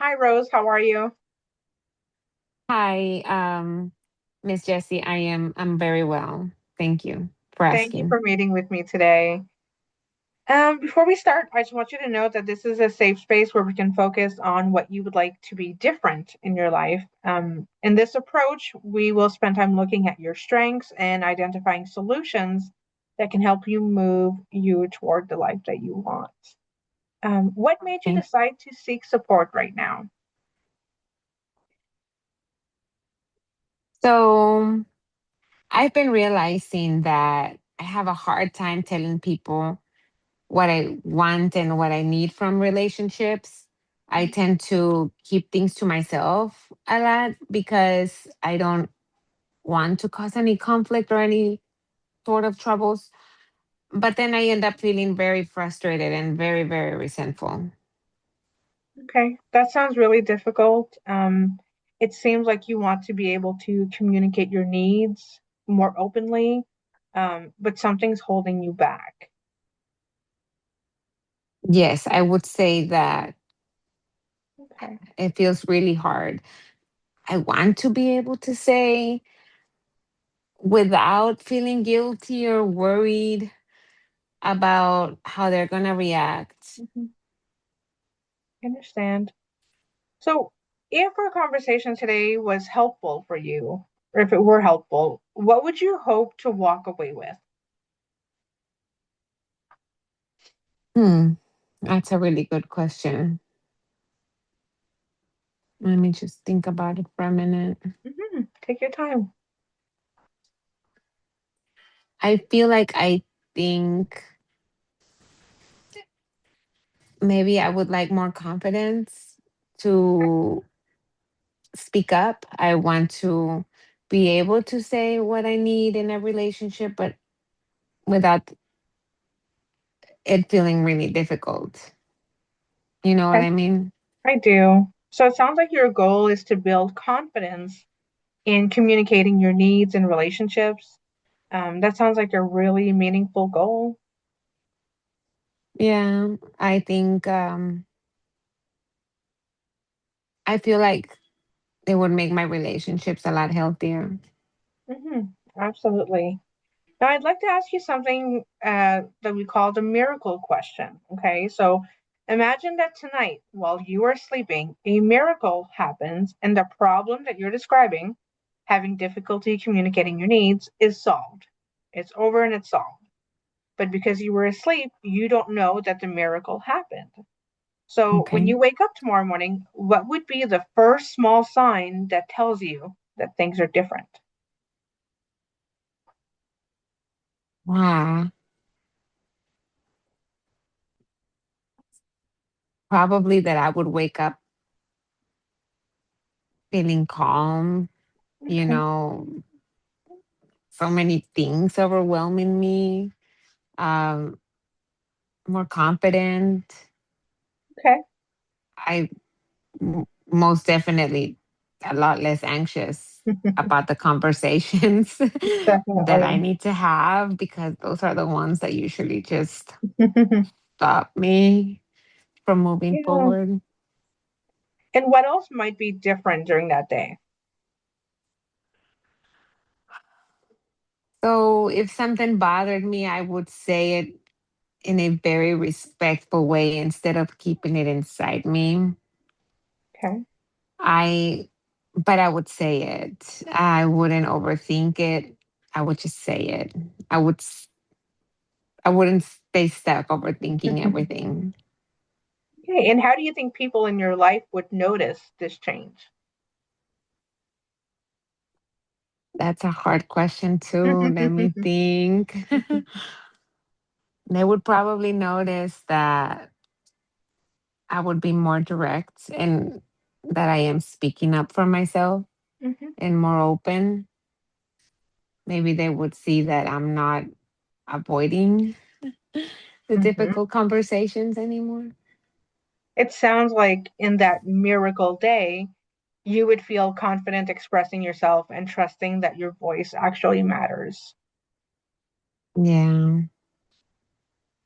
Hi, Rose. How are you? Hi, Miss Jessie. I'm very well. Thank you for Thank you asking. for meeting with me today. Before we start, I just want you to know that this is a safe space where we can focus on what you would like to be different in your life. In this approach, we will spend time looking at your strengths and identifying solutions that can help you move you toward the life that you want. What made you Okay. decide to seek support right now? So I've been realizing that I have a hard time telling people what I want and what I need from relationships. I tend to keep things to myself a lot because I don't want to cause any conflict or any sort of troubles. But then I end up feeling very frustrated and very, very resentful. Okay, that sounds really difficult. It seems like you want to be able to communicate your needs more openly, but something's holding you back. Yes, I would say that Okay. it feels really hard. I want to be able to say without feeling guilty or worried about how they're going to react. Mhm. I understand. So, if our conversation today was helpful for you, or if it were helpful, what would you hope to walk away with? Hmm, that's a really good question. Let me just think about it for a minute. Take your time. I feel like I think maybe I would like more confidence to speak up. I want to be able to say what I need in a relationship, but without it feeling really difficult. You know what Okay, I mean? I do. So, it sounds like your goal is to build confidence in communicating your needs and relationships. That sounds like a really meaningful goal. Yeah, I think I feel like it would make my relationships a lot healthier. hmm Absolutely. Now, I'd like to ask you something that we call the miracle question. Okay, so imagine that tonight, while you are sleeping, a miracle happens and the problem that you're describing, having difficulty communicating your needs, is solved. It's over and it's solved. But because you were asleep, you don't know that the miracle happened. So when Okay. you wake up tomorrow morning, what would be the first small sign that tells you that things are different? Wow. Probably that I would wake up feeling calm, you Okay. know, so many things overwhelming me, um, more confident. Okay. I most definitely a lot less anxious about the conversations that I Definitely. need to have because those are the ones that usually just stop me from moving Yeah. forward. And what else might be different during that day? So if something bothered me, I would say it in a very respectful way instead of keeping it inside me. Okay. I but I would say it. I wouldn't overthink it. I would just say it. I would I wouldn't stay stuck overthinking everything. Okay. And how do you think people in your life would notice this change? That's a hard question too. Let me think. They would probably notice that I would be more direct and that I am speaking up for myself Mhm, and more open. Maybe they would see that I'm not avoiding the mhm. difficult conversations anymore. It sounds like in that miracle day, you would feel confident expressing yourself and trusting that your voice actually matters. Yeah,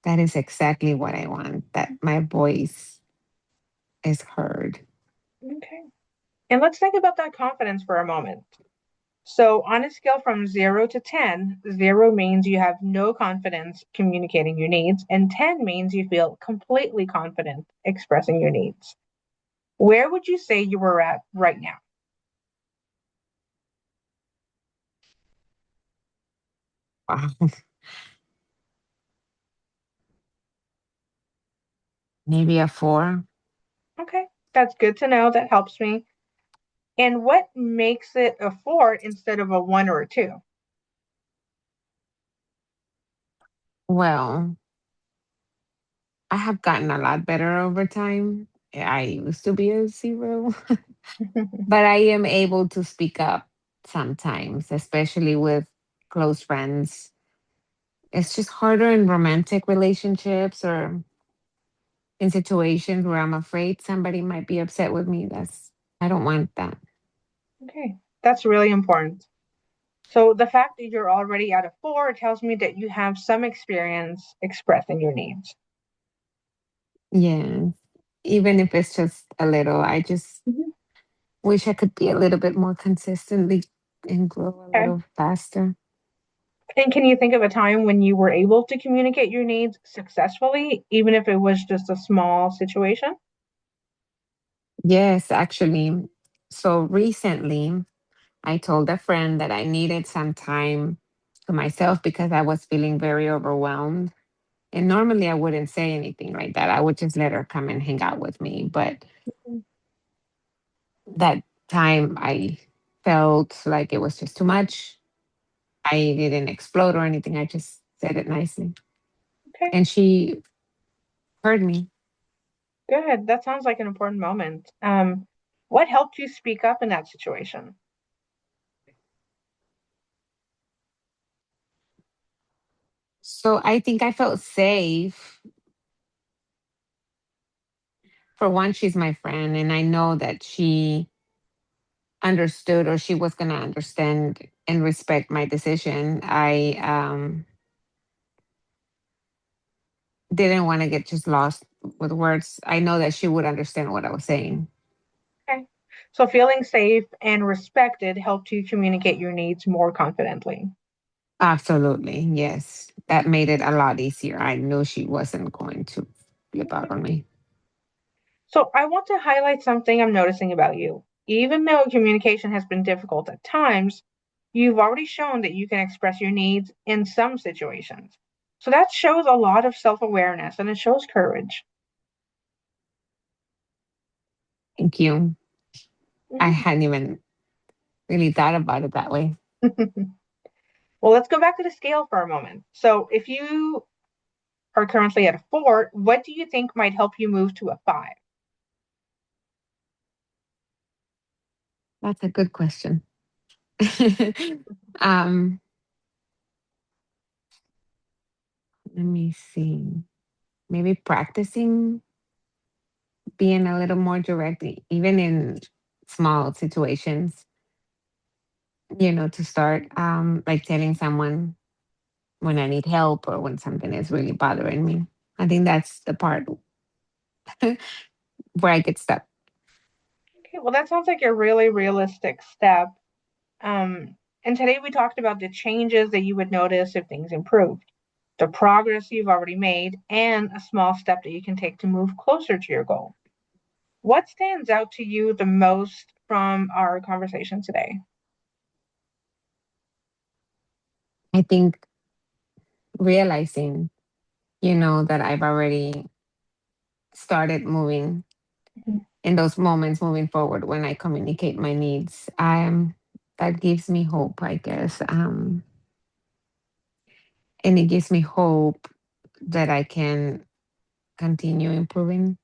that is exactly what I want, that my voice is heard. And let's think about that confidence for a moment. So, on a scale from 0 to 10, 0 means you have no confidence communicating your needs, and 10 means you feel completely confident expressing your needs. Where would you say you were at right now? Wow. Maybe a 4. Okay, that's good to know. That helps me. And what makes it a 4 instead of a 1 or a 2? Well, I have gotten a lot better over time. I used to be a 0, but I am able to speak up sometimes, especially with close friends. It's just harder in romantic relationships or in situations where I'm afraid somebody might be upset with me. I don't want that. Okay, that's really important. So the fact that you're already at a 4 tells me that you have some experience expressing your needs. Yeah. Even if it's just a little, I just Mhm. wish I could be a little bit more consistently and grow a Okay. little faster. And can you think of a time when you were able to communicate your needs successfully, even if it was just a small situation? Yes, actually. So recently, I told a friend that I needed some time to myself because I was feeling very overwhelmed. And normally I wouldn't say anything like that. I would just let her come and hang out with me. But Mhm. that time I felt like it was just too much. I didn't explode or anything. I just said it nicely. Okay, And she heard me. good. That sounds like an important moment. What helped you speak up in that situation? So I think I felt safe. For one, she's my friend, and I know that she understood or she was going to understand and respect my decision. I didn't want to get just lost with words. I know that she would understand what I was saying. Okay. So feeling safe and respected helped you communicate your needs more confidently. Absolutely. Yes. That made it a lot easier. I knew she wasn't going to flip out Okay. on me. So I want to highlight something I'm noticing about you. Even though communication has been difficult at times, you've already shown that you can express your needs in some situations. So that shows a lot of self-awareness and it shows courage. Thank you. I Mhm. hadn't even really thought about it that way. Well, let's go back to the scale for a moment. So if you are currently at a 4, what do you think might help you move to a 5? That's a good question. um, let me see. Maybe practicing being a little more direct, even in small situations, to start, like telling someone when I need help or when something is really bothering me. I think that's the part where I get stuck. Okay, well, that sounds like a really realistic step. And today we talked about the changes that you would notice if things improved, the progress you've already made, and a small step that you can take to move closer to your goal. What stands out to you the most from our conversation today? I think realizing, that I've already started moving Mhm. in those moments moving forward when I communicate my needs. That gives me hope, I guess. And it gives me hope that I can continue improving.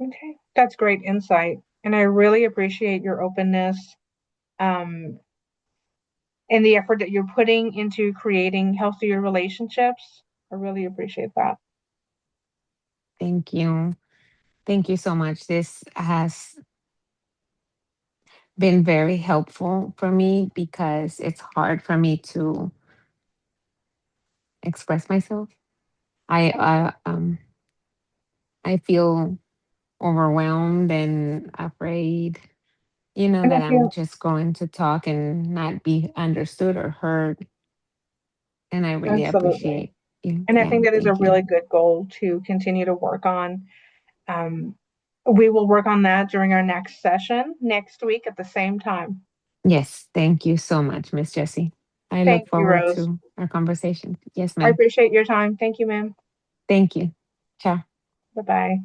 Okay, that's great insight. And I really appreciate your openness um, and the effort that you're putting into creating healthier relationships. I really appreciate that. Thank you. Thank you so much. This has been very helpful for me because it's hard for me to express myself. I I feel overwhelmed and afraid. You know And I that I'm feel just going to talk and not be understood or heard. And I really absolutely. appreciate you. And I Yeah, think that is a thank you. really good goal to continue to work on. Um, we will work on that during our next session next week at the same time. Yes, thank you so much, Miss Jessie. I look Thank you, forward Rose. to our conversation. Yes, I ma'am. appreciate your time. Thank you, ma'am. Thank you. Ciao. Bye bye.